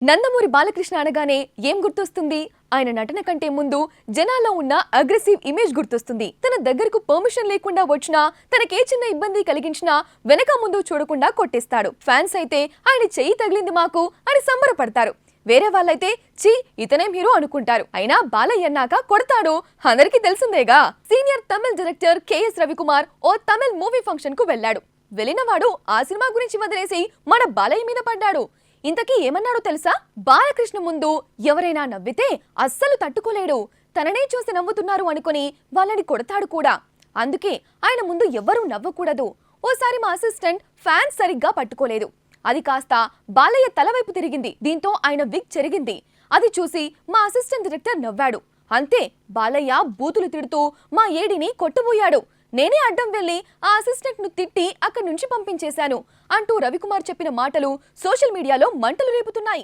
నందమూరి బాలకృష్ణ అనగానే ఏం గుర్తొస్తుంది? ఆయన నటన కంటే ముందు జనాల్లో ఉన్న అగ్రెసివ్ ఇమేజ్ గుర్తొస్తుంది. తన దగ్గరకు పర్మిషన్ లేకుండా వచ్చినా, తనకే చిన్న ఇబ్బంది కలిగించినా వెనక ముందు చూడకుండా కొట్టేస్తాడు. ఫ్యాన్స్ అయితే ఆయన చెయ్యి తగిలింది మాకు అని సంబరపడతారు. వేరే వాళ్ళైతే చీ ఇతనేం హీరో అనుకుంటారు. అయినా బాలయ్య అన్నాక కొడతాడు అందరికీ తెలిసిందేగా. సీనియర్ తమిళ డైరెక్టర్ కెఎస్ రవికుమార్ ఓ తమిళ్ మూవీ ఫంక్షన్ కు వెళ్ళాడు. వెళ్ళినవాడు ఆ సినిమా గురించి వదిలేసి మన బాలయ్య మీద పడ్డాడు. ఇంతకీ ఏమన్నాడో తెలుసా? బాలకృష్ణ ముందు ఎవరైనా నవ్వితే అస్సలు తట్టుకోలేడు. తననే చూసి నవ్వుతున్నారు అనుకుని వాళ్ళని కొడతాడు కూడా. అందుకే ఆయన ముందు ఎవ్వరూ నవ్వకూడదు. ఓసారి మా అసిస్టెంట్ ఫ్యాన్ సరిగ్గా పట్టుకోలేదు. అది కాస్త బాలయ్య తలవైపు తిరిగింది. దీంతో ఆయన విగ్ చెరిగింది. అది చూసి మా అసిస్టెంట్ డైరెక్టర్ నవ్వాడు. అంతే, బాలయ్య బూతులు తిడుతూ మా ఏడిని కొట్టబోయాడు. నేనే అడ్డం వెళ్లి ఆ అసిస్టెంట్ ను తిట్టి అక్కడి నుంచి పంపించేశాను అంటూ రవికుమార్ చెప్పిన మాటలు సోషల్ మీడియాలో మంటలు రేపుతున్నాయి.